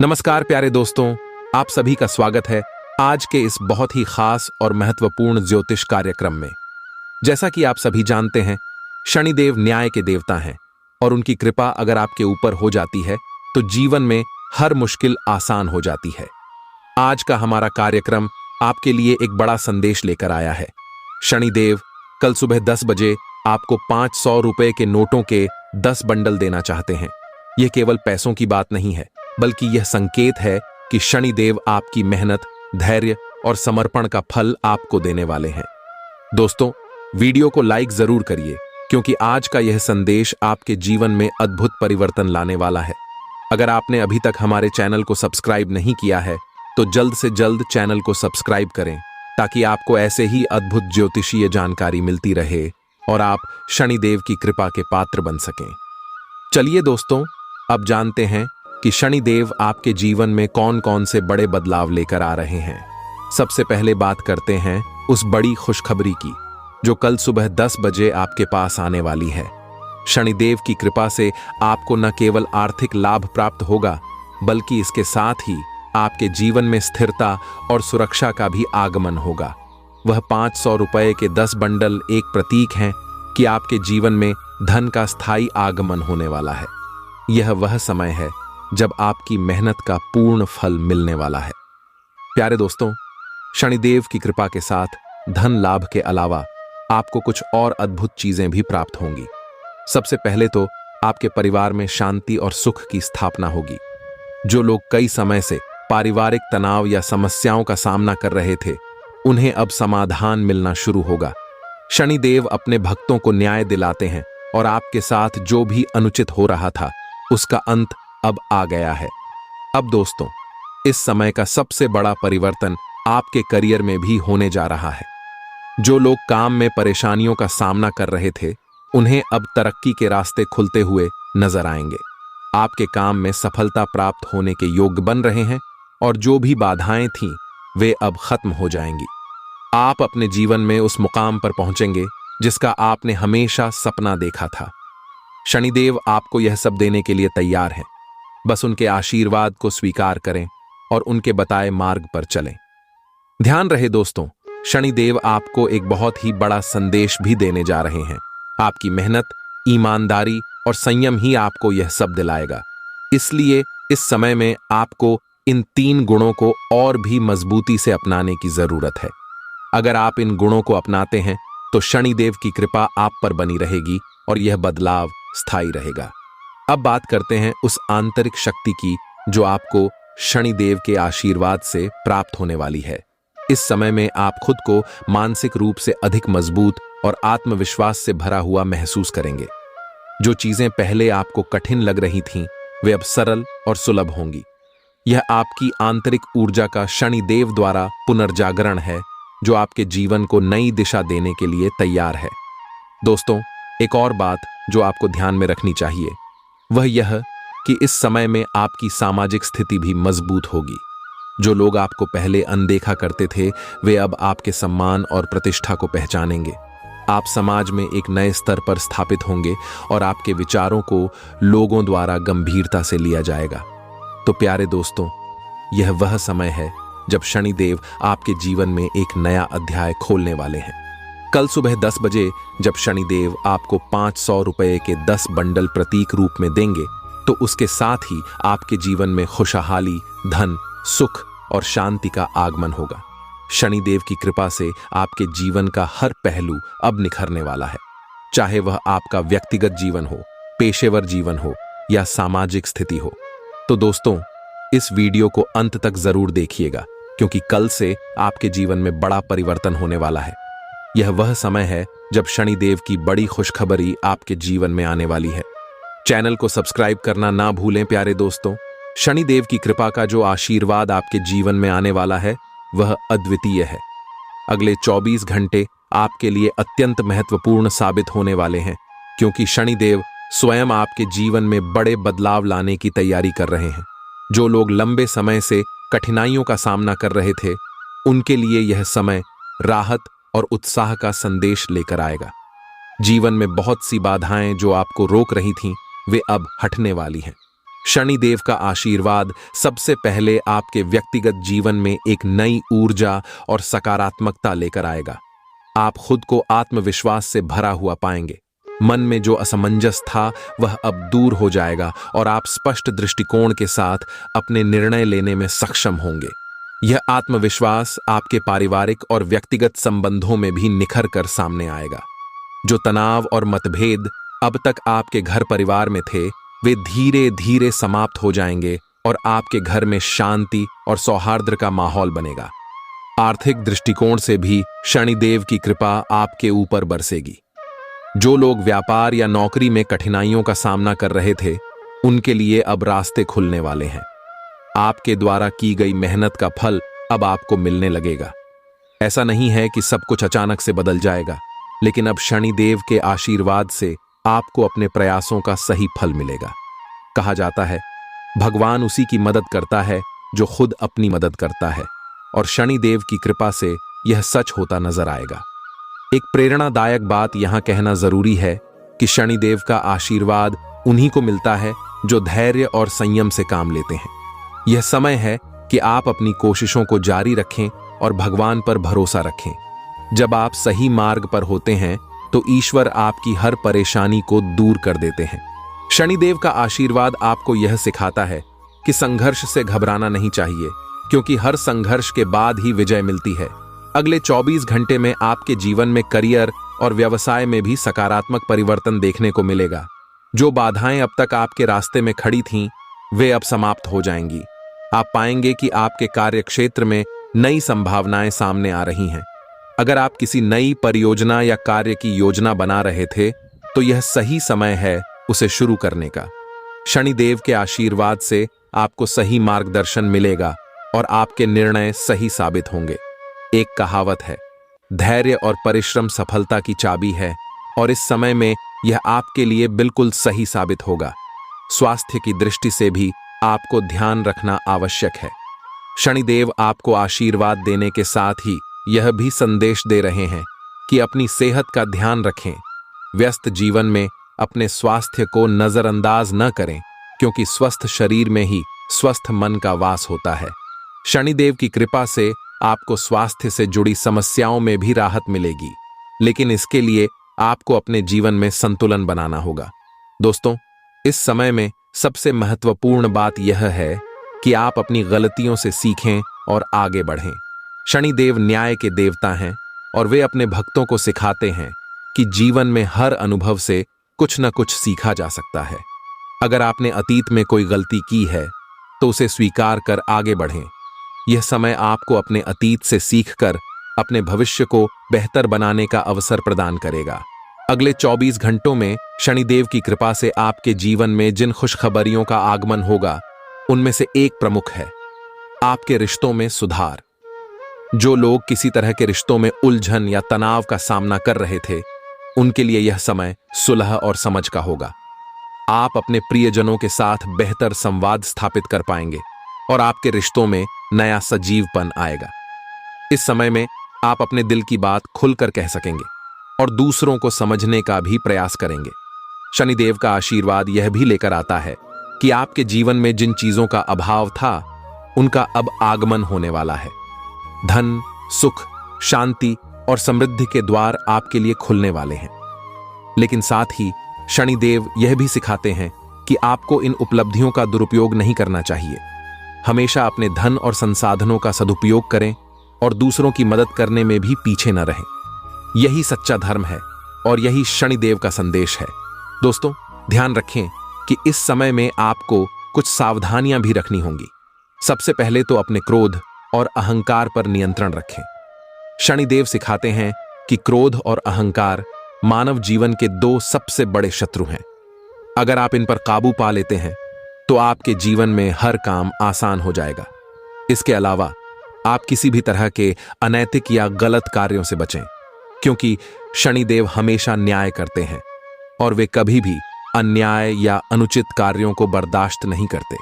नमस्कार प्यारे दोस्तों, आप सभी का स्वागत है आज के इस बहुत ही खास और महत्वपूर्ण ज्योतिष कार्यक्रम में। जैसा कि आप सभी जानते हैं, शनिदेव न्याय के देवता हैं और उनकी कृपा अगर आपके ऊपर हो जाती है तो जीवन में हर मुश्किल आसान हो जाती है। आज का हमारा कार्यक्रम आपके लिए एक बड़ा संदेश लेकर आया है। शनिदेव कल सुबह 10 बजे आपको 500 रुपए के नोटों के 10 बंडल देना चाहते हैं। यह केवल पैसों की बात नहीं है, बल्कि यह संकेत है कि शनिदेव आपकी मेहनत, धैर्य और समर्पण का फल आपको देने वाले हैं। दोस्तों, वीडियो को लाइक जरूर करिए, क्योंकि आज का यह संदेश आपके जीवन में अद्भुत परिवर्तन लाने वाला है। अगर आपने अभी तक हमारे चैनल को सब्सक्राइब नहीं किया है तो जल्द से जल्द चैनल को सब्सक्राइब करें, ताकि आपको ऐसे ही अद्भुत ज्योतिषीय जानकारी मिलती रहे और आप शनिदेव की कृपा के पात्र बन सकें। चलिए दोस्तों, अब जानते हैं कि शनिदेव आपके जीवन में कौन कौन से बड़े बदलाव लेकर आ रहे हैं। सबसे पहले बात करते हैं उस बड़ी खुशखबरी की, जो कल सुबह 10 बजे आपके पास आने वाली है। शनिदेव की कृपा से आपको न केवल आर्थिक लाभ प्राप्त होगा, बल्कि इसके साथ ही आपके जीवन में स्थिरता और सुरक्षा का भी आगमन होगा। वह 500 रुपए के 10 बंडल एक प्रतीक हैं कि आपके जीवन में धन का स्थायी आगमन होने वाला है। यह वह समय है जब आपकी मेहनत का पूर्ण फल मिलने वाला है। प्यारे दोस्तों, शनिदेव की कृपा के साथ धन लाभ के अलावा आपको कुछ और अद्भुत चीजें भी प्राप्त होंगी। सबसे पहले तो आपके परिवार में शांति और सुख की स्थापना होगी। जो लोग कई समय से पारिवारिक तनाव या समस्याओं का सामना कर रहे थे, उन्हें अब समाधान मिलना शुरू होगा। शनिदेव अपने भक्तों को न्याय दिलाते हैं और आपके साथ जो भी अनुचित हो रहा था, उसका अंत अब आ गया है। अब दोस्तों, इस समय का सबसे बड़ा परिवर्तन आपके करियर में भी होने जा रहा है। जो लोग काम में परेशानियों का सामना कर रहे थे, उन्हें अब तरक्की के रास्ते खुलते हुए नजर आएंगे। आपके काम में सफलता प्राप्त होने के योग्य बन रहे हैं और जो भी बाधाएं थीं, वे अब खत्म हो जाएंगी। आप अपने जीवन में उस मुकाम पर पहुंचेंगे जिसका आपने हमेशा सपना देखा था। शनिदेव आपको यह सब देने के लिए तैयार हैं। बस उनके आशीर्वाद को स्वीकार करें और उनके बताए मार्ग पर चलें। ध्यान रहे दोस्तों, शनिदेव आपको एक बहुत ही बड़ा संदेश भी देने जा रहे हैं। आपकी मेहनत, ईमानदारी और संयम ही आपको यह सब दिलाएगा। इसलिए इस समय में आपको इन 3 गुणों को और भी मजबूती से अपनाने की जरूरत है। अगर आप इन गुणों को अपनाते हैं तो शनिदेव की कृपा आप पर बनी रहेगी और यह बदलाव स्थायी रहेगा। अब बात करते हैं उस आंतरिक शक्ति की जो आपको शनिदेव के आशीर्वाद से प्राप्त होने वाली है। इस समय में आप खुद को मानसिक रूप से अधिक मजबूत और आत्मविश्वास से भरा हुआ महसूस करेंगे। जो चीजें पहले आपको कठिन लग रही थीं, वे अब सरल और सुलभ होंगी। यह आपकी आंतरिक ऊर्जा का शनिदेव द्वारा पुनर्जागरण है, जो आपके जीवन को नई दिशा देने के लिए तैयार है। दोस्तों, एक और बात जो आपको ध्यान में रखनी चाहिए, वह यह कि इस समय में आपकी सामाजिक स्थिति भी मजबूत होगी। जो लोग आपको पहले अनदेखा करते थे, वे अब आपके सम्मान और प्रतिष्ठा को पहचानेंगे। आप समाज में एक नए स्तर पर स्थापित होंगे और आपके विचारों को लोगों द्वारा गंभीरता से लिया जाएगा। तो प्यारे दोस्तों, यह वह समय है जब शनिदेव आपके जीवन में एक नया अध्याय खोलने वाले हैं। कल सुबह 10 बजे जब शनिदेव आपको 500 रुपए के 10 बंडल प्रतीक रूप में देंगे, तो उसके साथ ही आपके जीवन में खुशहाली, धन, सुख और शांति का आगमन होगा। शनिदेव की कृपा से आपके जीवन का हर पहलू अब निखरने वाला है, चाहे वह आपका व्यक्तिगत जीवन हो, पेशेवर जीवन हो या सामाजिक स्थिति हो। तो दोस्तों, इस वीडियो को अंत तक जरूर देखिएगा, क्योंकि कल से आपके जीवन में बड़ा परिवर्तन होने वाला है। यह वह समय है जब शनिदेव की बड़ी खुशखबरी आपके जीवन में आने वाली है। चैनल को सब्सक्राइब करना ना भूलें प्यारे दोस्तों। शनिदेव की कृपा का जो आशीर्वाद आपके जीवन में आने वाला है, वह अद्वितीय है। अगले 24 घंटे आपके लिए अत्यंत महत्वपूर्ण साबित होने वाले हैं, क्योंकि शनिदेव स्वयं आपके जीवन में बड़े बदलाव लाने की तैयारी कर रहे हैं। जो लोग लंबे समय से कठिनाइयों का सामना कर रहे थे, उनके लिए यह समय राहत और उत्साह का संदेश लेकर आएगा। जीवन में बहुत सी बाधाएं जो आपको रोक रही थीं, वे अब हटने वाली हैं। शनिदेव का आशीर्वाद सबसे पहले आपके व्यक्तिगत जीवन में एक नई ऊर्जा और सकारात्मकता लेकर आएगा। आप खुद को आत्मविश्वास से भरा हुआ पाएंगे। मन में जो असमंजस था वह अब दूर हो जाएगा और आप स्पष्ट दृष्टिकोण के साथ अपने निर्णय लेने में सक्षम होंगे। यह आत्मविश्वास आपके पारिवारिक और व्यक्तिगत संबंधों में भी निखर कर सामने आएगा। जो तनाव और मतभेद अब तक आपके घर परिवार में थे, वे धीरे धीरे समाप्त हो जाएंगे और आपके घर में शांति और सौहार्द का माहौल बनेगा। आर्थिक दृष्टिकोण से भी शनिदेव की कृपा आपके ऊपर बरसेगी। जो लोग व्यापार या नौकरी में कठिनाइयों का सामना कर रहे थे, उनके लिए अब रास्ते खुलने वाले हैं। आपके द्वारा की गई मेहनत का फल अब आपको मिलने लगेगा। ऐसा नहीं है कि सब कुछ अचानक से बदल जाएगा, लेकिन अब शनिदेव के आशीर्वाद से आपको अपने प्रयासों का सही फल मिलेगा। कहा जाता है, भगवान उसी की मदद करता है जो खुद अपनी मदद करता है, और शनिदेव की कृपा से यह सच होता नजर आएगा। एक प्रेरणादायक बात यहां कहना जरूरी है कि शनिदेव का आशीर्वाद उन्हीं को मिलता है जो धैर्य और संयम से काम लेते हैं। यह समय है कि आप अपनी कोशिशों को जारी रखें और भगवान पर भरोसा रखें। जब आप सही मार्ग पर होते हैं तो ईश्वर आपकी हर परेशानी को दूर कर देते हैं। शनिदेव का आशीर्वाद आपको यह सिखाता है कि संघर्ष से घबराना नहीं चाहिए, क्योंकि हर संघर्ष के बाद ही विजय मिलती है। अगले 24 घंटे में आपके जीवन में करियर और व्यवसाय में भी सकारात्मक परिवर्तन देखने को मिलेगा। जो बाधाएं अब तक आपके रास्ते में खड़ी थीं, वे अब समाप्त हो जाएंगी। आप पाएंगे कि आपके कार्य क्षेत्र में नई संभावनाएं सामने आ रही हैं। अगर आप किसी नई परियोजना या कार्य की योजना बना रहे थे, तो यह सही समय है उसे शुरू करने का। शनिदेव के आशीर्वाद से आपको सही मार्गदर्शन मिलेगा और आपके निर्णय सही साबित होंगे। एक कहावत है, धैर्य और परिश्रम सफलता की चाबी है, और इस समय में यह आपके लिए बिल्कुल सही साबित होगा। स्वास्थ्य की दृष्टि से भी आपको ध्यान रखना आवश्यक है। शनिदेव आपको आशीर्वाद देने के साथ ही यह भी संदेश दे रहे हैं कि अपनी सेहत का ध्यान रखें। व्यस्त जीवन में अपने स्वास्थ्य को नजरअंदाज न करें, क्योंकि स्वस्थ शरीर में ही स्वस्थ मन का वास होता है। शनिदेव की कृपा से आपको स्वास्थ्य से जुड़ी समस्याओं में भी राहत मिलेगी, लेकिन इसके लिए आपको अपने जीवन में संतुलन बनाना होगा। दोस्तों, इस समय में सबसे महत्वपूर्ण बात यह है कि आप अपनी गलतियों से सीखें और आगे बढ़ें। शनिदेव न्याय के देवता हैं और वे अपने भक्तों को सिखाते हैं कि जीवन में हर अनुभव से कुछ न कुछ सीखा जा सकता है। अगर आपने अतीत में कोई गलती की है तो उसे स्वीकार कर आगे बढ़ें। यह समय आपको अपने अतीत से सीखकर अपने भविष्य को बेहतर बनाने का अवसर प्रदान करेगा। अगले 24 घंटों में शनिदेव की कृपा से आपके जीवन में जिन खुशखबरियों का आगमन होगा, उनमें से एक प्रमुख है आपके रिश्तों में सुधार। जो लोग किसी तरह के रिश्तों में उलझन या तनाव का सामना कर रहे थे, उनके लिए यह समय सुलह और समझ का होगा। आप अपने प्रियजनों के साथ बेहतर संवाद स्थापित कर पाएंगे और आपके रिश्तों में नया सजीवपन आएगा। इस समय में आप अपने दिल की बात खुलकर कह सकेंगे और दूसरों को समझने का भी प्रयास करेंगे। शनिदेव का आशीर्वाद यह भी लेकर आता है कि आपके जीवन में जिन चीजों का अभाव था, उनका अब आगमन होने वाला है। धन, सुख, शांति और समृद्धि के द्वार आपके लिए खुलने वाले हैं। लेकिन साथ ही शनिदेव यह भी सिखाते हैं कि आपको इन उपलब्धियों का दुरुपयोग नहीं करना चाहिए। हमेशा अपने धन और संसाधनों का सदुपयोग करें और दूसरों की मदद करने में भी पीछे न रहें। यही सच्चा धर्म है और यही शनिदेव का संदेश है। दोस्तों, ध्यान रखें कि इस समय में आपको कुछ सावधानियां भी रखनी होंगी। सबसे पहले तो अपने क्रोध और अहंकार पर नियंत्रण रखें। शनिदेव सिखाते हैं कि क्रोध और अहंकार मानव जीवन के दो सबसे बड़े शत्रु हैं। अगर आप इन पर काबू पा लेते हैं तो आपके जीवन में हर काम आसान हो जाएगा। इसके अलावा आप किसी भी तरह के अनैतिक या गलत कार्यों से बचें, क्योंकि शनिदेव हमेशा न्याय करते हैं और वे कभी भी अन्याय या अनुचित कार्यों को बर्दाश्त नहीं करते।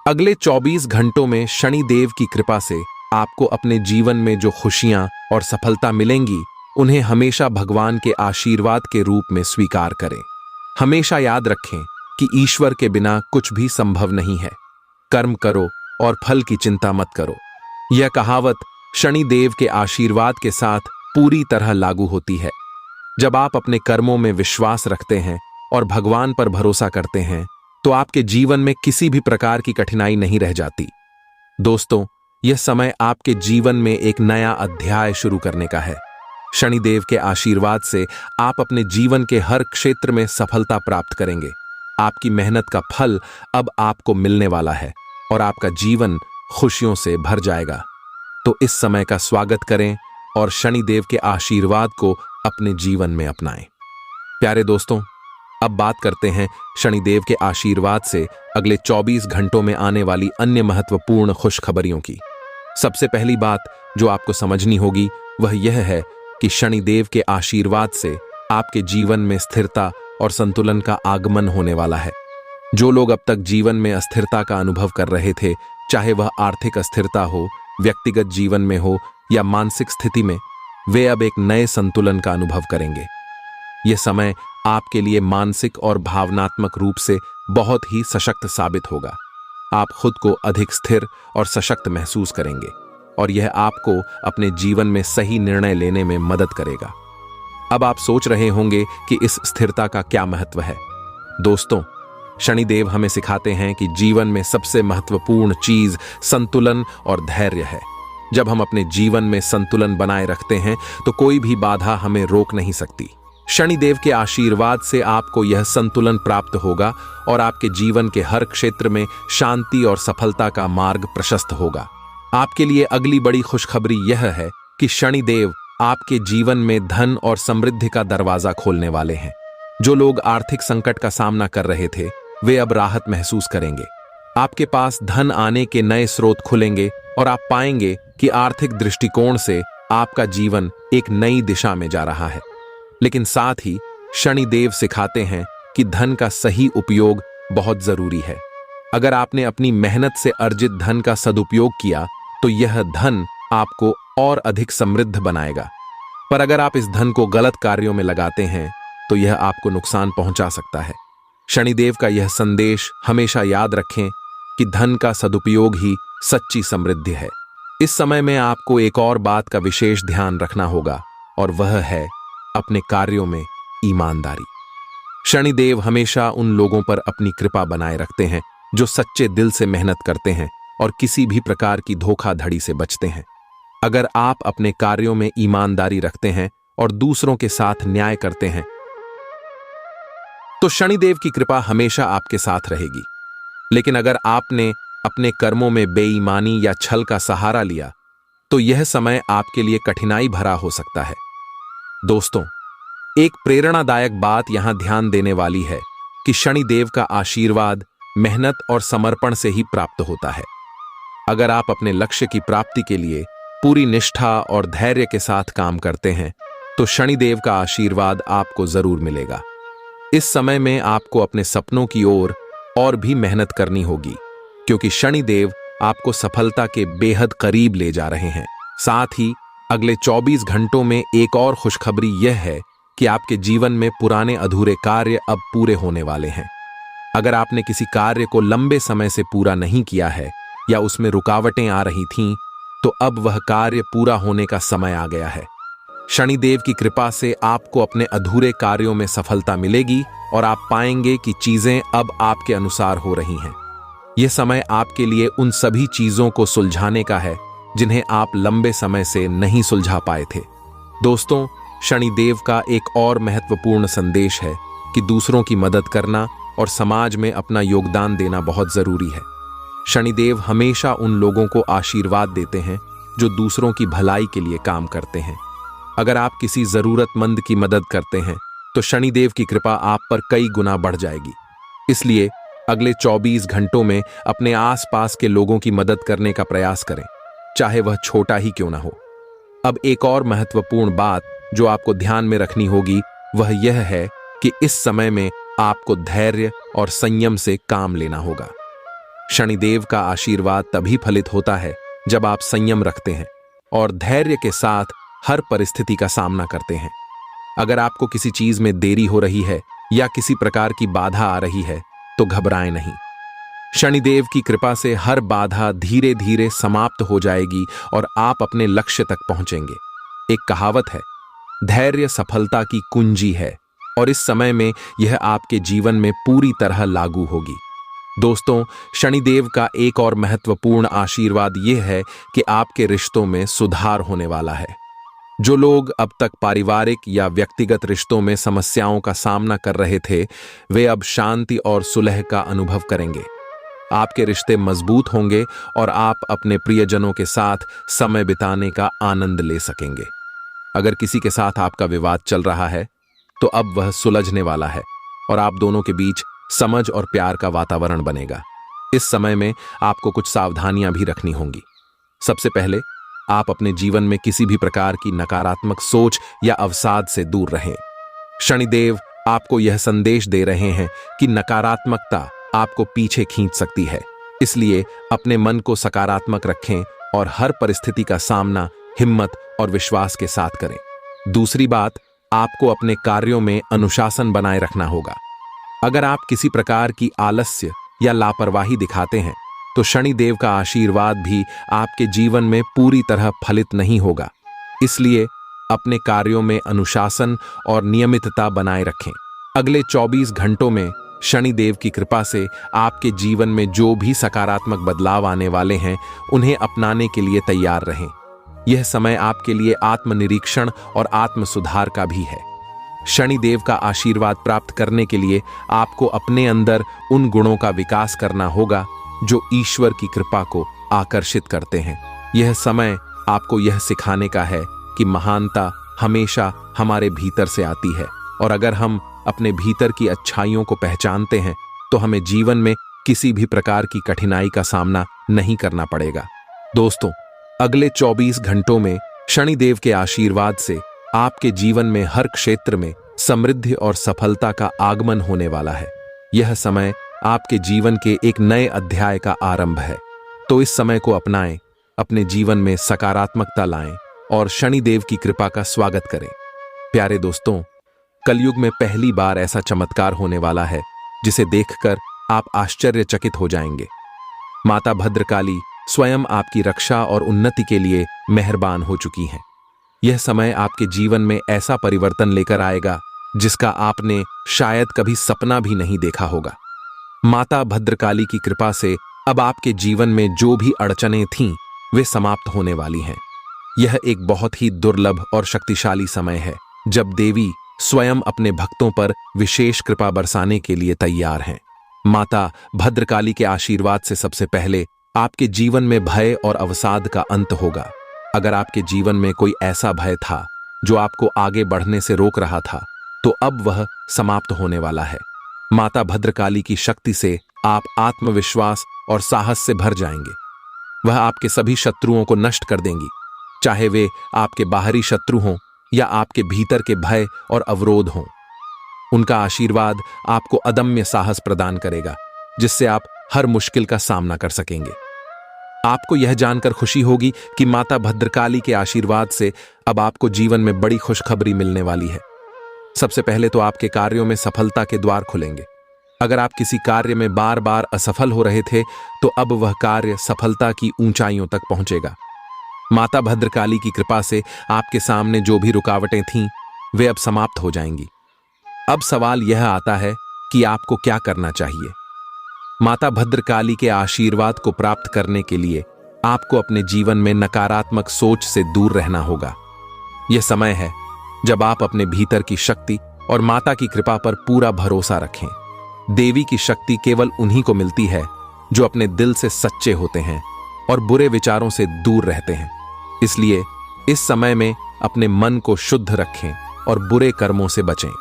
अगले 24 घंटों में शनिदेव की कृपा से आपको अपने जीवन में जो खुशियां और सफलता मिलेंगी, उन्हें हमेशा भगवान के आशीर्वाद के रूप में स्वीकार करें। हमेशा याद रखें कि ईश्वर के बिना कुछ भी संभव नहीं है। कर्म करो और फल की चिंता मत करो। यह कहावत शनिदेव के आशीर्वाद के साथ पूरी तरह लागू होती है। जब आप अपने कर्मों में विश्वास रखते हैं और भगवान पर भरोसा करते हैं, तो आपके जीवन में किसी भी प्रकार की कठिनाई नहीं रह जाती। दोस्तों, यह समय आपके जीवन में एक नया अध्याय शुरू करने का है। शनिदेव के आशीर्वाद से आप अपने जीवन के हर क्षेत्र में सफलता प्राप्त करेंगे। आपकी मेहनत का फल अब आपको मिलने वाला है और आपका जीवन खुशियों से भर जाएगा। तो इस समय का स्वागत करें और शनिदेव के आशीर्वाद को अपने जीवन में अपनाएं। प्यारे दोस्तों, अब बात करते हैं शनिदेव के आशीर्वाद से अगले 24 घंटों में आने वाली अन्य महत्वपूर्ण खुशखबरियों की। सबसे पहली बात जो आपको समझनी होगी वह यह है कि शनिदेव के आशीर्वाद से आपके जीवन में स्थिरता और संतुलन का आगमन होने वाला है। जो लोग अब तक जीवन में अस्थिरता का अनुभव कर रहे थे, चाहे वह आर्थिक अस्थिरता हो, व्यक्तिगत जीवन में हो या मानसिक स्थिति में, वे अब एक नए संतुलन का अनुभव करेंगे। यह समय आपके लिए मानसिक और भावनात्मक रूप से बहुत ही सशक्त साबित होगा। आप खुद को अधिक स्थिर और सशक्त महसूस करेंगे और यह आपको अपने जीवन में सही निर्णय लेने में मदद करेगा। अब आप सोच रहे होंगे कि इस स्थिरता का क्या महत्व है। दोस्तों, शनिदेव हमें सिखाते हैं कि जीवन में सबसे महत्वपूर्ण चीज संतुलन और धैर्य है। जब हम अपने जीवन में संतुलन बनाए रखते हैं तो कोई भी बाधा हमें रोक नहीं सकती। शनिदेव के आशीर्वाद से आपको यह संतुलन प्राप्त होगा और आपके जीवन के हर क्षेत्र में शांति और सफलता का मार्ग प्रशस्त होगा। आपके लिए अगली बड़ी खुशखबरी यह है कि शनिदेव आपके जीवन में धन और समृद्धि का दरवाजा खोलने वाले हैं। जो लोग आर्थिक संकट का सामना कर रहे थे, वे अब राहत महसूस करेंगे। आपके पास धन आने के नए स्रोत खुलेंगे और आप पाएंगे कि आर्थिक दृष्टिकोण से आपका जीवन एक नई दिशा में जा रहा है। लेकिन साथ ही शनिदेव सिखाते हैं कि धन का सही उपयोग बहुत जरूरी है। अगर आपने अपनी मेहनत से अर्जित धन का सदुपयोग किया तो यह धन आपको और अधिक समृद्ध बनाएगा। पर अगर आप इस धन को गलत कार्यों में लगाते हैं तो यह आपको नुकसान पहुंचा सकता है। शनिदेव का यह संदेश हमेशा याद रखें कि धन का सदुपयोग ही सच्ची समृद्धि है। इस समय में आपको एक और बात का विशेष ध्यान रखना होगा और वह है अपने कार्यों में ईमानदारी। शनिदेव हमेशा उन लोगों पर अपनी कृपा बनाए रखते हैं जो सच्चे दिल से मेहनत करते हैं और किसी भी प्रकार की धोखाधड़ी से बचते हैं। अगर आप अपने कार्यों में ईमानदारी रखते हैं और दूसरों के साथ न्याय करते हैं तो शनिदेव की कृपा हमेशा आपके साथ रहेगी। लेकिन अगर आपने अपने कर्मों में बेईमानी या छल का सहारा लिया तो यह समय आपके लिए कठिनाई भरा हो सकता है। दोस्तों, एक प्रेरणादायक बात यहां ध्यान देने वाली है कि शनिदेव का आशीर्वाद मेहनत और समर्पण से ही प्राप्त होता है। अगर आप अपने लक्ष्य की प्राप्ति के लिए पूरी निष्ठा और धैर्य के साथ काम करते हैं तो शनिदेव का आशीर्वाद आपको जरूर मिलेगा। इस समय में आपको अपने सपनों की ओर और भी मेहनत करनी होगी, क्योंकि शनिदेव आपको सफलता के बेहद करीब ले जा रहे हैं। साथ ही अगले 24 घंटों में एक और खुशखबरी यह है कि आपके जीवन में पुराने अधूरे कार्य अब पूरे होने वाले हैं। अगर आपने किसी कार्य को लंबे समय से पूरा नहीं किया है या उसमें रुकावटें आ रही थीं, तो अब वह कार्य पूरा होने का समय आ गया है। शनिदेव की कृपा से आपको अपने अधूरे कार्यों में सफलता मिलेगी और आप पाएंगे कि चीजें अब आपके अनुसार हो रही हैं। यह समय आपके लिए उन सभी चीजों को सुलझाने का है जिन्हें आप लंबे समय से नहीं सुलझा पाए थे। दोस्तों, शनिदेव का एक और महत्वपूर्ण संदेश है कि दूसरों की मदद करना और समाज में अपना योगदान देना बहुत जरूरी है। शनिदेव हमेशा उन लोगों को आशीर्वाद देते हैं जो दूसरों की भलाई के लिए काम करते हैं। अगर आप किसी जरूरतमंद की मदद करते हैं तो शनिदेव की कृपा आप पर कई गुना बढ़ जाएगी। इसलिए अगले 24 घंटों में अपने आसपास के लोगों की मदद करने का प्रयास करें, चाहे वह छोटा ही क्यों ना हो। अब एक और महत्वपूर्ण बात जो आपको ध्यान में रखनी होगी वह यह है कि इस समय में आपको धैर्य और संयम से काम लेना होगा। शनिदेव का आशीर्वाद तभी फलित होता है जब आप संयम रखते हैं और धैर्य के साथ हर परिस्थिति का सामना करते हैं। अगर आपको किसी चीज में देरी हो रही है या किसी प्रकार की बाधा आ रही है तो घबराएं नहीं। शनिदेव की कृपा से हर बाधा धीरे धीरे समाप्त हो जाएगी और आप अपने लक्ष्य तक पहुंचेंगे। एक कहावत है, धैर्य सफलता की कुंजी है, और इस समय में यह आपके जीवन में पूरी तरह लागू होगी। दोस्तों, शनिदेव का एक और महत्वपूर्ण आशीर्वाद यह है कि आपके रिश्तों में सुधार होने वाला है। जो लोग अब तक पारिवारिक या व्यक्तिगत रिश्तों में समस्याओं का सामना कर रहे थे, वे अब शांति और सुलह का अनुभव करेंगे। आपके रिश्ते मजबूत होंगे और आप अपने प्रियजनों के साथ समय बिताने का आनंद ले सकेंगे। अगर किसी के साथ आपका विवाद चल रहा है, तो अब वह सुलझने वाला है और आप दोनों के बीच समझ और प्यार का वातावरण बनेगा। इस समय में आपको कुछ सावधानियां भी रखनी होंगी। सबसे पहले, आप अपने जीवन में किसी भी प्रकार की नकारात्मक सोच या अवसाद से दूर रहें। शनिदेव आपको यह संदेश दे रहे हैं कि नकारात्मकता आपको पीछे खींच सकती है, इसलिए अपने मन को सकारात्मक रखें और हर परिस्थिति का सामना हिम्मत और विश्वास के साथ करें। दूसरी बात, आपको अपने कार्यों में अनुशासन बनाए रखना होगा। अगर आप किसी प्रकार की आलस्य या लापरवाही दिखाते हैं, तो शनिदेव का आशीर्वाद भी आपके जीवन में पूरी तरह फलित नहीं होगा। इसलिए अपने कार्यों में अनुशासन और नियमितता बनाए रखें। अगले 24 घंटों में शनिदेव की कृपा से आपके जीवन में जो भी सकारात्मक बदलाव आने वाले हैं, उन्हें अपनाने के लिए तैयार रहें। यह समय आपके लिए आत्मनिरीक्षण और आत्म सुधार का भी है। शनिदेव का आशीर्वाद प्राप्त करने के लिए आपको अपने अंदर उन गुणों का विकास करना होगा जो ईश्वर की कृपा को आकर्षित करते हैं। यह समय आपको यह सिखाने का है कि महानता हमेशा हमारे भीतर से आती है, और अगर हम अपने भीतर की अच्छाइयों को पहचानते हैं, तो हमें जीवन में किसी भी प्रकार की कठिनाई का सामना नहीं करना पड़ेगा। दोस्तों, अगले 24 घंटों में शनिदेव के आशीर्वाद से आपके जीवन में हर क्षेत्र में समृद्धि और सफलता का आगमन होने वाला है। यह समय आपके जीवन के एक नए अध्याय का आरंभ है, तो इस समय को अपनाएं, अपने जीवन में सकारात्मकता लाएं और शनिदेव की कृपा का स्वागत करें। प्यारे दोस्तों, कलयुग में पहली बार ऐसा चमत्कार होने वाला है जिसे देखकर आप आश्चर्यचकित हो जाएंगे। माता भद्रकाली स्वयं आपकी रक्षा और उन्नति के लिए मेहरबान हो चुकी हैं। यह समय आपके जीवन में ऐसा परिवर्तन लेकर आएगा जिसका आपने शायद कभी सपना भी नहीं देखा होगा। माता भद्रकाली की कृपा से अब आपके जीवन में जो भी अड़चनें थीं, वे समाप्त होने वाली हैं। यह एक बहुत ही दुर्लभ और शक्तिशाली समय है जब देवी स्वयं अपने भक्तों पर विशेष कृपा बरसाने के लिए तैयार हैं। माता भद्रकाली के आशीर्वाद से सबसे पहले आपके जीवन में भय और अवसाद का अंत होगा। अगर आपके जीवन में कोई ऐसा भय था जो आपको आगे बढ़ने से रोक रहा था, तो अब वह समाप्त होने वाला है। माता भद्रकाली की शक्ति से आप आत्मविश्वास और साहस से भर जाएंगे। वह आपके सभी शत्रुओं को नष्ट कर देंगी, चाहे वे आपके बाहरी शत्रु हों या आपके भीतर के भय और अवरोध हों। उनका आशीर्वाद आपको अदम्य साहस प्रदान करेगा, जिससे आप हर मुश्किल का सामना कर सकेंगे। आपको यह जानकर खुशी होगी कि माता भद्रकाली के आशीर्वाद से अब आपको जीवन में बड़ी खुशखबरी मिलने वाली है। सबसे पहले तो आपके कार्यों में सफलता के द्वार खुलेंगे। अगर आप किसी कार्य में बार बार असफल हो रहे थे, तो अब वह कार्य सफलता की ऊंचाइयों तक पहुंचेगा। माता भद्रकाली की कृपा से आपके सामने जो भी रुकावटें थीं, वे अब समाप्त हो जाएंगी। अब सवाल यह आता है कि आपको क्या करना चाहिए। माता भद्रकाली के आशीर्वाद को प्राप्त करने के लिए आपको अपने जीवन में नकारात्मक सोच से दूर रहना होगा। यह समय है जब आप अपने भीतर की शक्ति और माता की कृपा पर पूरा भरोसा रखें। देवी की शक्ति केवल उन्हीं को मिलती है जो अपने दिल से सच्चे होते हैं और बुरे विचारों से दूर रहते हैं। इसलिए इस समय में अपने मन को शुद्ध रखें और बुरे कर्मों से बचें।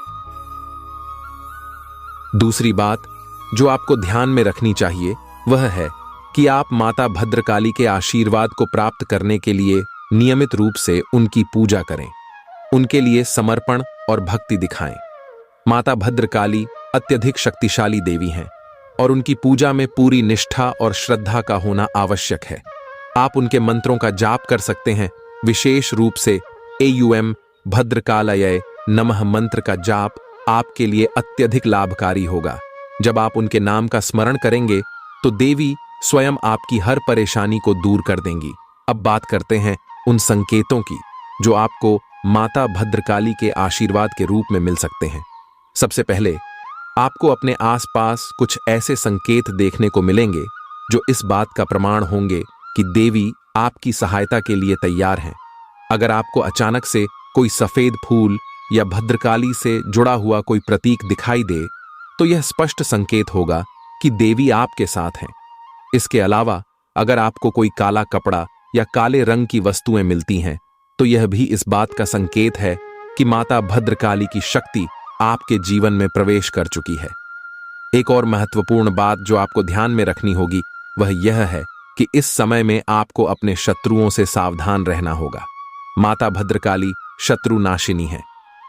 दूसरी बात जो आपको ध्यान में रखनी चाहिए वह है कि आप माता भद्रकाली के आशीर्वाद को प्राप्त करने के लिए नियमित रूप से उनकी पूजा करें, उनके लिए समर्पण और भक्ति दिखाएं। माता भद्रकाली अत्यधिक शक्तिशाली देवी हैं और उनकी पूजा में पूरी निष्ठा और श्रद्धा का होना आवश्यक है। आप उनके मंत्रों का जाप कर सकते हैं। विशेष रूप से एयूएम भद्रकालय नमः मंत्र का जाप आपके लिए अत्यधिक लाभकारी होगा। जब आप उनके नाम का स्मरण करेंगे तो देवी स्वयं आपकी हर परेशानी को दूर कर देंगी। अब बात करते हैं उन संकेतों की जो आपको माता भद्रकाली के आशीर्वाद के रूप में मिल सकते हैं। सबसे पहले आपको अपने आसपास कुछ ऐसे संकेत देखने को मिलेंगे जो इस बात का प्रमाण होंगे कि देवी आपकी सहायता के लिए तैयार हैं। अगर आपको अचानक से कोई सफेद फूल या भद्रकाली से जुड़ा हुआ कोई प्रतीक दिखाई दे तो यह स्पष्ट संकेत होगा कि देवी आपके साथ हैं। इसके अलावा अगर आपको कोई काला कपड़ा या काले रंग की वस्तुएं मिलती हैं तो यह भी इस बात का संकेत है कि माता भद्रकाली की शक्ति आपके जीवन में प्रवेश कर चुकी है। एक और महत्वपूर्ण बात जो आपको ध्यान में रखनी होगी वह यह है कि इस समय में आपको अपने शत्रुओं से सावधान रहना होगा। माता भद्रकाली शत्रु नाशिनी है,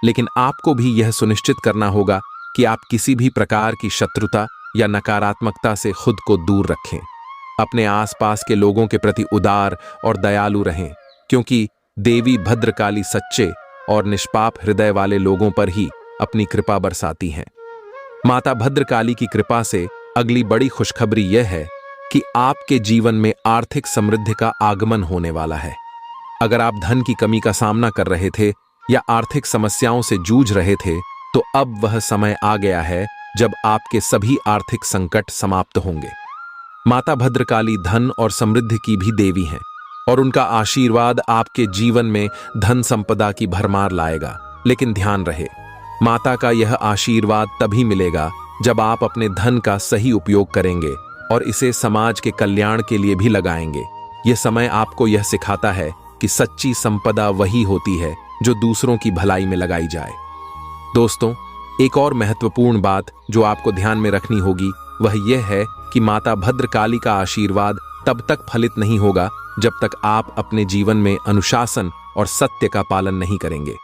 लेकिन आपको भी यह सुनिश्चित करना होगा कि आप किसी भी प्रकार की शत्रुता या नकारात्मकता से खुद को दूर रखें। अपने आसपास के लोगों के प्रति उदार और दयालु रहें, क्योंकि देवी भद्रकाली सच्चे और निष्पाप हृदय वाले लोगों पर ही अपनी कृपा बरसाती हैं। माता भद्रकाली की कृपा से अगली बड़ी खुशखबरी यह है कि आपके जीवन में आर्थिक समृद्धि का आगमन होने वाला है। अगर आप धन की कमी का सामना कर रहे थे या आर्थिक समस्याओं से जूझ रहे थे तो अब वह समय आ गया है जब आपके सभी आर्थिक संकट समाप्त होंगे। माता भद्रकाली धन और समृद्धि की भी देवी हैं और उनका आशीर्वाद आपके जीवन में धन संपदा की भरमार लाएगा। लेकिन ध्यान रहे, माता का यह आशीर्वाद तभी मिलेगा जब आप अपने धन का सही उपयोग करेंगे और इसे समाज के कल्याण के लिए भी लगाएंगे। यह समय आपको यह सिखाता है कि सच्ची संपदा वही होती है जो दूसरों की भलाई में लगाई जाए। दोस्तों, एक और महत्वपूर्ण बात जो आपको ध्यान में रखनी होगी वह यह है कि माता भद्रकाली का आशीर्वाद तब तक फलित नहीं होगा जब तक आप अपने जीवन में अनुशासन और सत्य का पालन नहीं करेंगे।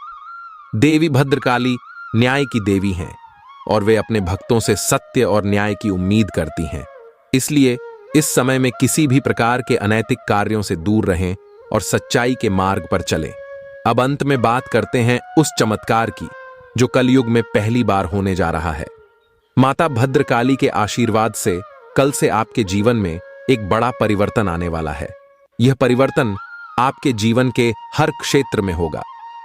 देवी भद्रकाली न्याय की देवी हैं और वे अपने भक्तों से सत्य और न्याय की उम्मीद करती हैं। इसलिए इस समय में किसी भी प्रकार के अनैतिक कार्यों से दूर रहें और सच्चाई के मार्ग पर चलें। अब अंत में बात करते हैं उस चमत्कार की जो कलयुग में पहली बार होने जा रहा है। माता भद्रकाली के आशीर्वाद से कल से आपके जीवन में एक बड़ा परिवर्तन आने वाला है। यह परिवर्तन आपके जीवन के हर क्षेत्र में होगा,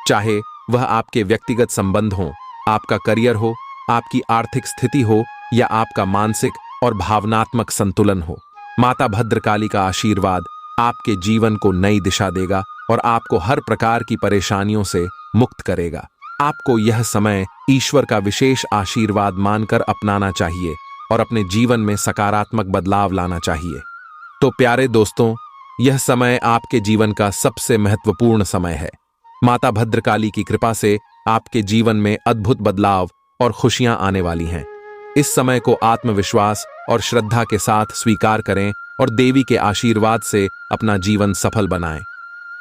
चाहे वह आपके व्यक्तिगत संबंध हो, आपका करियर हो, आपकी आर्थिक स्थिति हो या आपका मानसिक और भावनात्मक संतुलन हो। माता भद्रकाली का आशीर्वाद आपके जीवन को नई दिशा देगा और आपको हर प्रकार की परेशानियों से मुक्त करेगा। आपको यह समय ईश्वर का विशेष आशीर्वाद मानकर अपनाना चाहिए और अपने जीवन में सकारात्मक बदलाव लाना चाहिए। तो प्यारे दोस्तों, यह समय आपके जीवन का सबसे महत्वपूर्ण समय है। माता भद्रकाली की कृपा से आपके जीवन में अद्भुत बदलाव और खुशियां आने वाली हैं। इस समय को आत्मविश्वास और श्रद्धा के साथ स्वीकार करें और देवी के आशीर्वाद से अपना जीवन सफल बनाएं।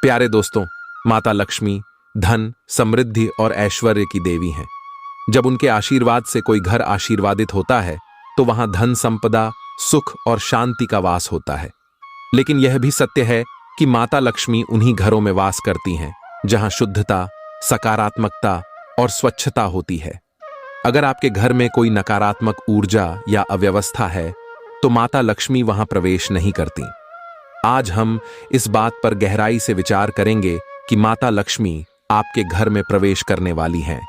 प्यारे दोस्तों, माता लक्ष्मी धन, समृद्धि और ऐश्वर्य की देवी हैं। जब उनके आशीर्वाद से कोई घर आशीर्वादित होता है तो वहां धन संपदा, सुख और शांति का वास होता है। लेकिन यह भी सत्य है कि माता लक्ष्मी उन्हीं घरों में वास करती हैं जहां शुद्धता, सकारात्मकता और स्वच्छता होती है। अगर आपके घर में कोई नकारात्मक ऊर्जा या अव्यवस्था है तो माता लक्ष्मी वहां प्रवेश नहीं करती। आज हम इस बात पर गहराई से विचार करेंगे कि माता लक्ष्मी आपके घर में प्रवेश करने वाली हैं।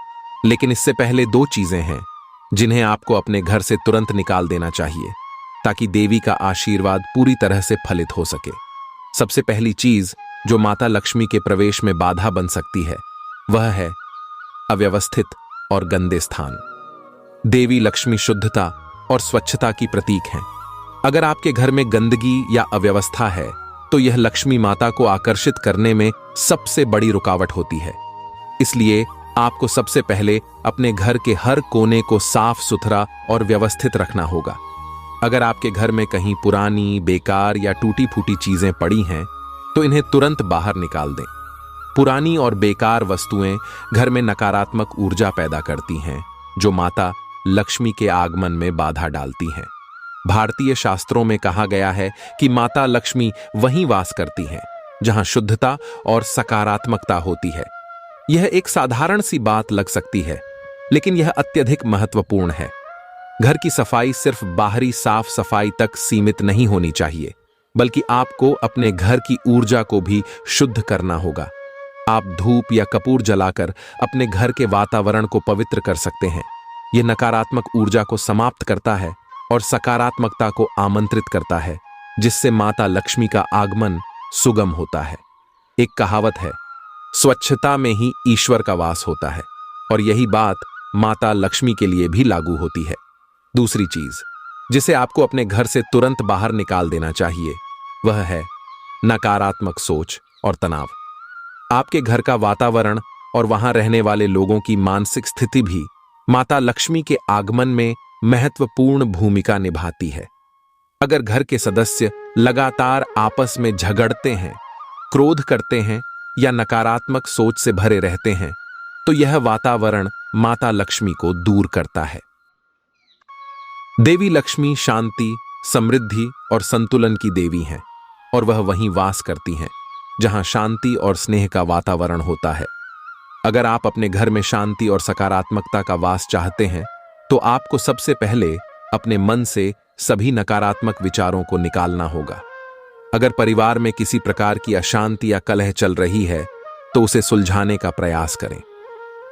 लेकिन इससे पहले दो चीजें हैं जिन्हें आपको अपने घर से तुरंत निकाल देना चाहिए ताकि देवी का आशीर्वाद पूरी तरह से फलित हो सके। सबसे पहली चीज जो माता लक्ष्मी के प्रवेश में बाधा बन सकती है वह है अव्यवस्थित और गंदे स्थान। देवी लक्ष्मी शुद्धता और स्वच्छता की प्रतीक हैं। अगर आपके घर में गंदगी या अव्यवस्था है तो यह लक्ष्मी माता को आकर्षित करने में सबसे बड़ी रुकावट होती है। इसलिए आपको सबसे पहले अपने घर के हर कोने को साफ सुथरा और व्यवस्थित रखना होगा। अगर आपके घर में कहीं पुरानी, बेकार या टूटी फूटी चीजें पड़ी हैं तो इन्हें तुरंत बाहर निकाल दें। पुरानी और बेकार वस्तुएं घर में नकारात्मक ऊर्जा पैदा करती हैं जो माता लक्ष्मी के आगमन में बाधा डालती हैं। भारतीय शास्त्रों में कहा गया है कि माता लक्ष्मी वहीं वास करती हैं जहां शुद्धता और सकारात्मकता होती है। यह एक साधारण सी बात लग सकती है, लेकिन यह अत्यधिक महत्वपूर्ण है। घर की सफाई सिर्फ बाहरी साफ सफाई तक सीमित नहीं होनी चाहिए, बल्कि आपको अपने घर की ऊर्जा को भी शुद्ध करना होगा। आप धूप या कपूर जलाकर अपने घर के वातावरण को पवित्र कर सकते हैं। यह नकारात्मक ऊर्जा को समाप्त करता है और सकारात्मकता को आमंत्रित करता है, जिससे माता लक्ष्मी का आगमन सुगम होता है। एक कहावत है, स्वच्छता में ही ईश्वर का वास होता है, और यही बात माता लक्ष्मी के लिए भी लागू होती है। दूसरी चीज जिसे आपको अपने घर से तुरंत बाहर निकाल देना चाहिए, वह है नकारात्मक सोच और तनाव। आपके घर का वातावरण और वहां रहने वाले लोगों की मानसिक स्थिति भी माता लक्ष्मी के आगमन में महत्वपूर्ण भूमिका निभाती है। अगर घर के सदस्य लगातार आपस में झगड़ते हैं, क्रोध करते हैं या नकारात्मक सोच से भरे रहते हैं, तो यह वातावरण माता लक्ष्मी को दूर करता है। देवी लक्ष्मी शांति, समृद्धि और संतुलन की देवी हैं, और वह वहीं वास करती हैं जहां शांति और स्नेह का वातावरण होता है। अगर आप अपने घर में शांति और सकारात्मकता का वास चाहते हैं, तो आपको सबसे पहले अपने मन से सभी नकारात्मक विचारों को निकालना होगा। अगर परिवार में किसी प्रकार की अशांति या कलह चल रही है, तो उसे सुलझाने का प्रयास करें।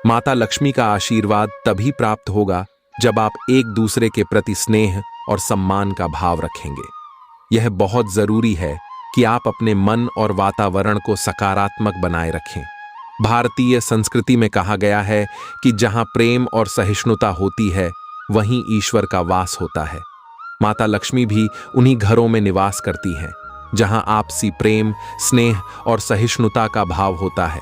माता लक्ष्मी का आशीर्वाद तभी प्राप्त होगा जब आप एक दूसरे के प्रति स्नेह और सम्मान का भाव रखेंगे। यह बहुत जरूरी है कि आप अपने मन और वातावरण को सकारात्मक बनाए रखें। भारतीय संस्कृति में कहा गया है कि जहां प्रेम और सहिष्णुता होती है, वहीं ईश्वर का वास होता है। माता लक्ष्मी भी उन्हीं घरों में निवास करती हैं जहां आपसी प्रेम, स्नेह और सहिष्णुता का भाव होता है।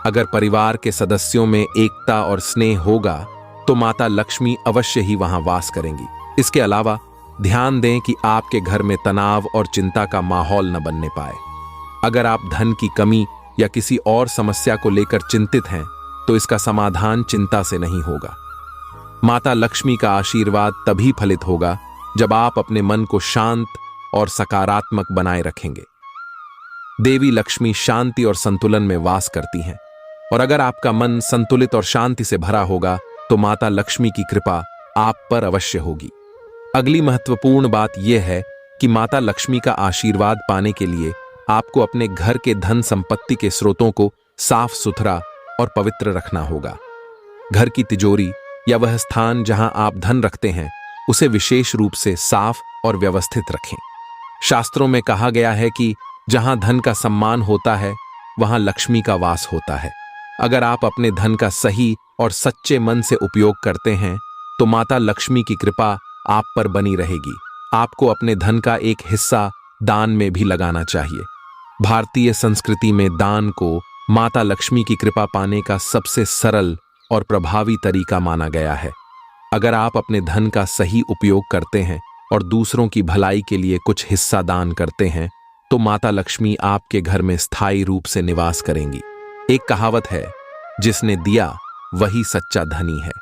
अगर परिवार के सदस्यों में एकता और स्नेह होगा, तो माता लक्ष्मी अवश्य ही वहां वास करेंगी। इसके अलावा ध्यान दें कि आपके घर में तनाव और चिंता का माहौल न बनने पाए। अगर आप धन की कमी या किसी और समस्या को लेकर चिंतित हैं, तो इसका समाधान चिंता से नहीं होगा। माता लक्ष्मी का आशीर्वाद तभी फलित होगा जब आप अपने मन को शांत और सकारात्मक बनाए रखेंगे। देवी लक्ष्मी शांति और संतुलन में वास करती हैं, और अगर आपका मन संतुलित और शांति से भरा होगा, तो माता लक्ष्मी की कृपा आप पर अवश्य होगी। अगली महत्वपूर्ण बात यह है कि माता लक्ष्मी का आशीर्वाद पाने के लिए आपको अपने घर के धन संपत्ति के स्रोतों को साफ सुथरा और पवित्र रखना होगा। घर की तिजोरी या वह स्थान जहां आप धन रखते हैं, उसे विशेष रूप से साफ और व्यवस्थित रखें। शास्त्रों में कहा गया है कि जहां धन का सम्मान होता है, वहां लक्ष्मी का वास होता है। अगर आप अपने धन का सही और सच्चे मन से उपयोग करते हैं, तो माता लक्ष्मी की कृपा आप पर बनी रहेगी। आपको अपने धन का एक हिस्सा दान में भी लगाना चाहिए। भारतीय संस्कृति में दान को माता लक्ष्मी की कृपा पाने का सबसे सरल और प्रभावी तरीका माना गया है। अगर आप अपने धन का सही उपयोग करते हैं और दूसरों की भलाई के लिए कुछ हिस्सा दान करते हैं, तो माता लक्ष्मी आपके घर में स्थायी रूप से निवास करेंगी। एक कहावत है, जिसने दिया वही सच्चा धनी है।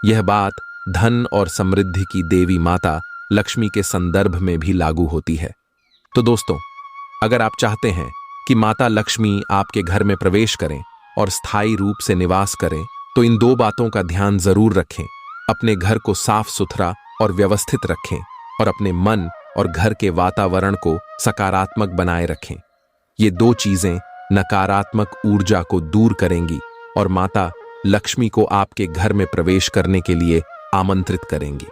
यह बात धन और समृद्धि की देवी माता लक्ष्मी के संदर्भ में भी लागू होती है। तो दोस्तों, अगर आप चाहते हैं कि माता लक्ष्मी आपके घर में प्रवेश करें और स्थायी रूप से निवास करें, तो इन दो बातों का ध्यान जरूर रखें। अपने घर को साफ सुथरा और व्यवस्थित रखें, और अपने मन और घर के वातावरण को सकारात्मक बनाए रखें। ये दो चीजें नकारात्मक ऊर्जा को दूर करेंगी और माता लक्ष्मी को आपके घर में प्रवेश करने के लिए आमंत्रित करेंगी।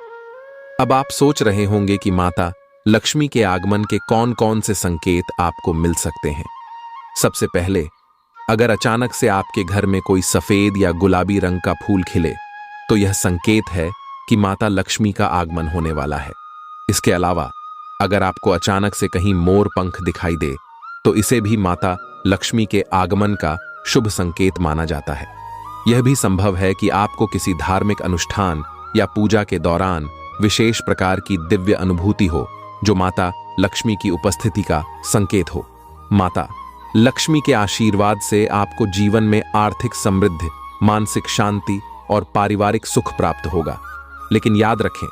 अब आप सोच रहे होंगे कि माता लक्ष्मी के आगमन के कौन कौन से संकेत आपको मिल सकते हैं। सबसे पहले, अगर अचानक से आपके घर में कोई सफेद या गुलाबी रंग का फूल खिले, तो यह संकेत है कि माता लक्ष्मी का आगमन होने वाला है। इसके अलावा अगर आपको अचानक से कहीं मोर पंख दिखाई दे, तो इसे भी माता लक्ष्मी के आगमन का शुभ संकेत माना जाता है। यह भी संभव है कि आपको किसी धार्मिक अनुष्ठान या पूजा के दौरान विशेष प्रकार की दिव्य अनुभूति हो, जो माता लक्ष्मी की उपस्थिति का संकेत हो। माता लक्ष्मी के आशीर्वाद से आपको जीवन में आर्थिक समृद्धि, मानसिक शांति और पारिवारिक सुख प्राप्त होगा। लेकिन याद रखें,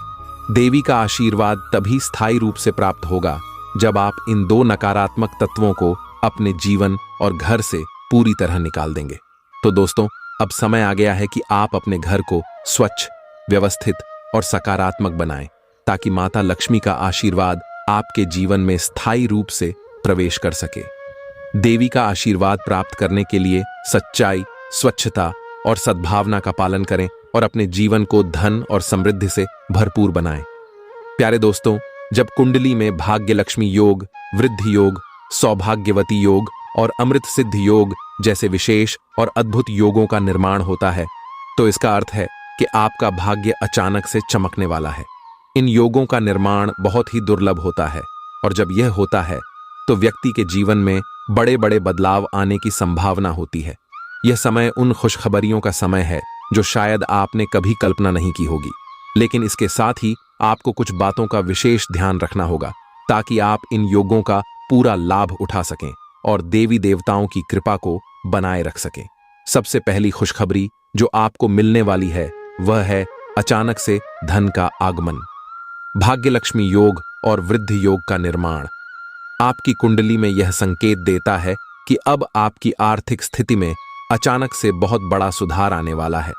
देवी का आशीर्वाद तभी स्थायी रूप से प्राप्त होगा जब आप इन दो नकारात्मक तत्वों को अपने जीवन और घर से पूरी तरह निकाल देंगे। तो दोस्तों, अब समय आ गया है कि आप अपने घर को स्वच्छ, व्यवस्थित और सकारात्मक बनाएं ताकि माता लक्ष्मी का आशीर्वाद आपके जीवन में स्थायी रूप से प्रवेश कर सके। देवी का आशीर्वाद प्राप्त करने के लिए सच्चाई, स्वच्छता और सद्भावना का पालन करें और अपने जीवन को धन और समृद्धि से भरपूर बनाएं। प्यारे दोस्तों, जब कुंडली में भाग्य लक्ष्मी योग, वृद्धि योग, सौभाग्यवती योग और अमृत सिद्ध योग जैसे विशेष और अद्भुत योगों का निर्माण होता है, तो इसका अर्थ है कि आपका भाग्य अचानक से चमकने वाला है। इन योगों का निर्माण बहुत ही दुर्लभ होता है और जब यह होता है तो व्यक्ति के जीवन में बड़े बड़े बदलाव आने की संभावना होती है। यह समय उन खुशखबरियों का समय है जो शायद आपने कभी कल्पना नहीं की होगी, लेकिन इसके साथ ही आपको कुछ बातों का विशेष ध्यान रखना होगा ताकि आप इन योगों का पूरा लाभ उठा सकें और देवी देवताओं की कृपा को बनाए रख सकें। सबसे पहली खुशखबरी जो आपको मिलने वाली है वह है अचानक से धन का आगमन। भाग्य लक्ष्मी योग और वृद्धि योग का निर्माण आपकी कुंडली में यह संकेत देता है कि अब आपकी आर्थिक स्थिति में अचानक से बहुत बड़ा सुधार आने वाला है।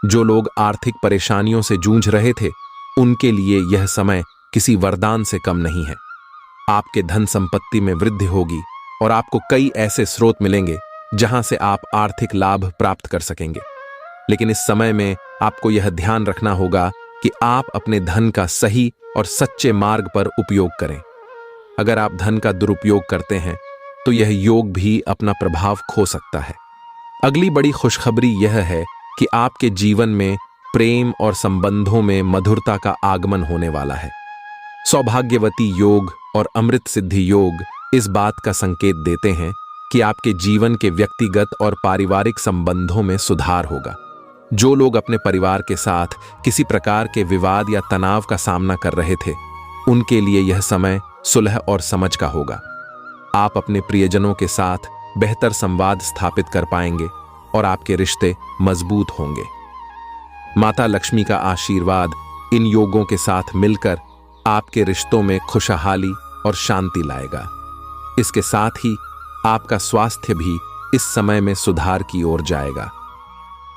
जो लोग आर्थिक परेशानियों से जूझ रहे थे, उनके लिए यह समय किसी वरदान से कम नहीं है। आपके धन संपत्ति में वृद्धि होगी और आपको कई ऐसे स्रोत मिलेंगे जहां से आप आर्थिक लाभ प्राप्त कर सकेंगे। लेकिन इस समय में आपको यह ध्यान रखना होगा कि आप अपने धन का सही और सच्चे मार्ग पर उपयोग करें। अगर आप धन का दुरुपयोग करते हैं तो यह योग भी अपना प्रभाव खो सकता है। अगली बड़ी खुशखबरी यह है कि आपके जीवन में प्रेम और संबंधों में मधुरता का आगमन होने वाला है। सौभाग्यवती योग और अमृत सिद्धि योग इस बात का संकेत देते हैं कि आपके जीवन के व्यक्तिगत और पारिवारिक संबंधों में सुधार होगा। जो लोग अपने परिवार के साथ किसी प्रकार के विवाद या तनाव का सामना कर रहे थे, उनके लिए यह समय सुलह और समझ का होगा। आप अपने प्रियजनों के साथ बेहतर संवाद स्थापित कर पाएंगे और आपके रिश्ते मजबूत होंगे। माता लक्ष्मी का आशीर्वाद इन योगों के साथ मिलकर आपके रिश्तों में खुशहाली और शांति लाएगा। इसके साथ ही आपका स्वास्थ्य भी इस समय में सुधार की ओर जाएगा।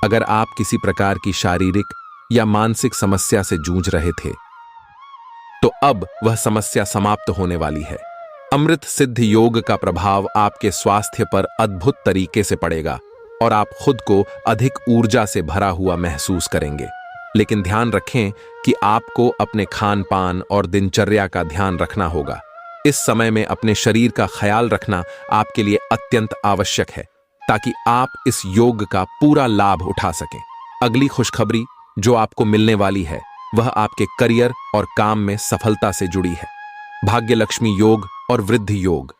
अगर आप किसी प्रकार की शारीरिक या मानसिक समस्या से जूझ रहे थे, तो अब वह समस्या समाप्त होने वाली है। अमृत सिद्ध योग का प्रभाव आपके स्वास्थ्य पर अद्भुत तरीके से पड़ेगा और आप खुद को अधिक ऊर्जा से भरा हुआ महसूस करेंगे। लेकिन ध्यान रखें कि आपको अपने खान पान और दिनचर्या का ध्यान रखना होगा। इस समय में अपने शरीर का ख्याल रखना आपके लिए अत्यंत आवश्यक है ताकि आप इस योग का पूरा लाभ उठा सकें। अगली खुशखबरी जो आपको मिलने वाली है वह आपके करियर और काम में सफलता से जुड़ी है। भाग्य लक्ष्मी योग और वृद्धि योग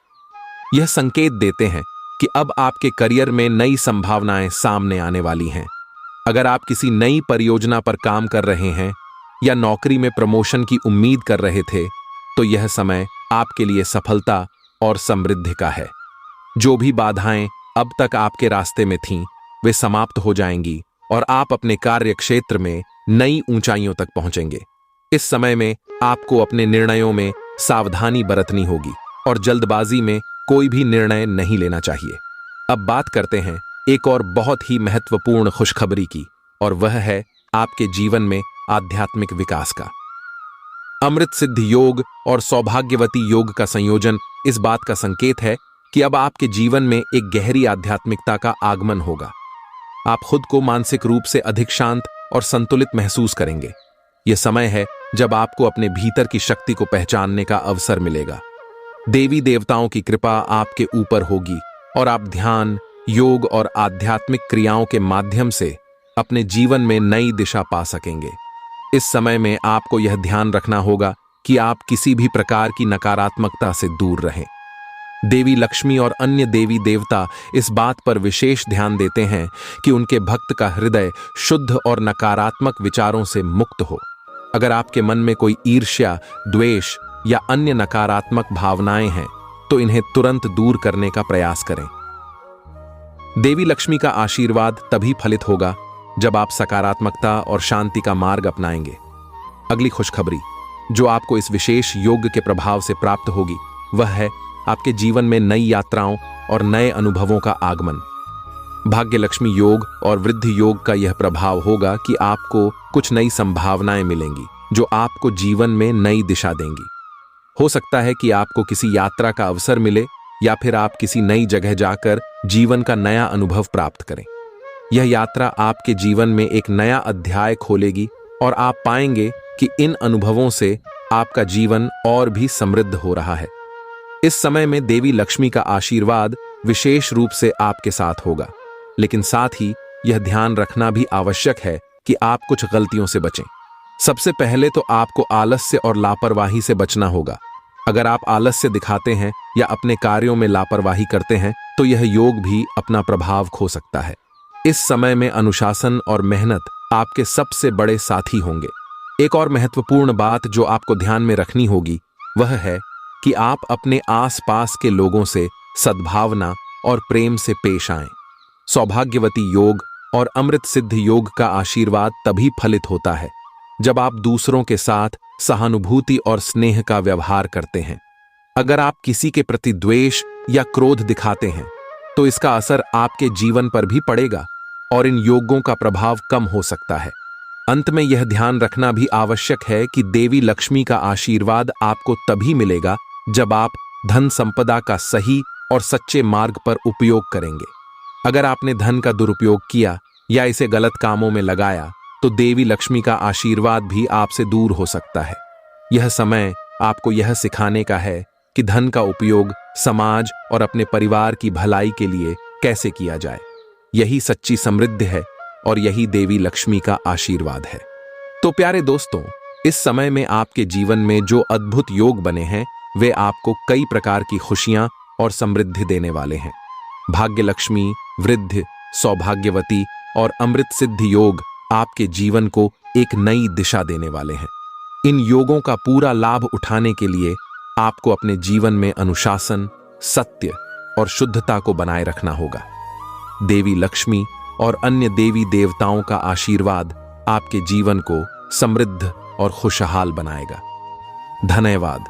यह संकेत देते हैं कि अब आपके करियर में नई संभावनाएं सामने आने वाली हैं। अगर आप किसी नई परियोजना पर काम कर रहे हैं या नौकरी में प्रमोशन की उम्मीद कर रहे थे, तो यह समय आपके लिए सफलता और समृद्धि का है। जो भी बाधाएं अब तक आपके रास्ते में थीं, वे समाप्त हो जाएंगी और आप अपने कार्य क्षेत्र में नई ऊंचाइयों तक पहुंचेंगे। इस समय में आपको अपने निर्णयों में सावधानी बरतनी होगी और जल्दबाजी में कोई भी निर्णय नहीं लेना चाहिए। अब बात करते हैं एक और बहुत ही महत्वपूर्ण खुशखबरी की, और वह है आपके जीवन में आध्यात्मिक विकास का। अमृत सिद्ध योग और सौभाग्यवती योग का संयोजन इस बात का संकेत है कि अब आपके जीवन में एक गहरी आध्यात्मिकता का आगमन होगा। आप खुद को मानसिक रूप से अधिक शांत और संतुलित महसूस करेंगे। यह समय है जब आपको अपने भीतर की शक्ति को पहचानने का अवसर मिलेगा। देवी देवताओं की कृपा आपके ऊपर होगी और आप ध्यान, योग और आध्यात्मिक क्रियाओं के माध्यम से अपने जीवन में नई दिशा पा सकेंगे। इस समय में आपको यह ध्यान रखना होगा कि आप किसी भी प्रकार की नकारात्मकता से दूर रहें। देवी लक्ष्मी और अन्य देवी देवता इस बात पर विशेष ध्यान देते हैं कि उनके भक्त का हृदय शुद्ध और नकारात्मक विचारों से मुक्त हो। अगर आपके मन में कोई ईर्ष्या, द्वेष या अन्य नकारात्मक भावनाएं हैं, तो इन्हें तुरंत दूर करने का प्रयास करें। देवी लक्ष्मी का आशीर्वाद तभी फलित होगा जब आप सकारात्मकता और शांति का मार्ग अपनाएंगे। अगली खुशखबरी जो आपको इस विशेष योग के प्रभाव से प्राप्त होगी वह है आपके जीवन में नई यात्राओं और नए अनुभवों का आगमन। भाग्य लक्ष्मी योग और वृद्धि योग का यह प्रभाव होगा कि आपको कुछ नई संभावनाएं मिलेंगी जो आपको जीवन में नई दिशा देंगी। हो सकता है कि आपको किसी यात्रा का अवसर मिले या फिर आप किसी नई जगह जाकर जीवन का नया अनुभव प्राप्त करें। यह यात्रा आपके जीवन में एक नया अध्याय खोलेगी और आप पाएंगे कि इन अनुभवों से आपका जीवन और भी समृद्ध हो रहा है। इस समय में देवी लक्ष्मी का आशीर्वाद विशेष रूप से आपके साथ होगा, लेकिन साथ ही यह ध्यान रखना भी आवश्यक है कि आप कुछ गलतियों से बचें। सबसे पहले तो आपको आलस्य और लापरवाही से बचना होगा। अगर आप आलस्य दिखाते हैं या अपने कार्यों में लापरवाही करते हैं तो यह योग भी अपना प्रभाव खो सकता है। इस समय में अनुशासन और मेहनत आपके सबसे बड़े साथी होंगे। एक और महत्वपूर्ण बात जो आपको ध्यान में रखनी होगी वह है कि आप अपने आसपास के लोगों से सद्भावना और प्रेम से पेश आएं। सौभाग्यवती योग और अमृत सिद्ध योग का आशीर्वाद तभी फलित होता है जब आप दूसरों के साथ सहानुभूति और स्नेह का व्यवहार करते हैं। अगर आप किसी के प्रति द्वेष या क्रोध दिखाते हैं तो इसका असर आपके जीवन पर भी पड़ेगा और इन योगों का प्रभाव कम हो सकता है। अंत में यह ध्यान रखना भी आवश्यक है कि देवी लक्ष्मी का आशीर्वाद आपको तभी मिलेगा जब आप धन संपदा का सही और सच्चे मार्ग पर उपयोग करेंगे। अगर आपने धन का दुरुपयोग किया या इसे गलत कामों में लगाया तो देवी लक्ष्मी का आशीर्वाद भी आपसे दूर हो सकता है। यह समय आपको यह सिखाने का है कि धन का उपयोग समाज और अपने परिवार की भलाई के लिए कैसे किया जाए। यही सच्ची समृद्धि है और यही देवी लक्ष्मी का आशीर्वाद है। तो प्यारे दोस्तों, इस समय में आपके जीवन में जो अद्भुत योग बने हैं वे आपको कई प्रकार की खुशियां और समृद्धि देने वाले हैं। भाग्य लक्ष्मी, वृद्धि, सौभाग्यवती और अमृत सिद्ध योग आपके जीवन को एक नई दिशा देने वाले हैं। इन योगों का पूरा लाभ उठाने के लिए आपको अपने जीवन में अनुशासन, सत्य और शुद्धता को बनाए रखना होगा। देवी लक्ष्मी और अन्य देवी देवताओं का आशीर्वाद आपके जीवन को समृद्ध और खुशहाल बनाएगा। धन्यवाद।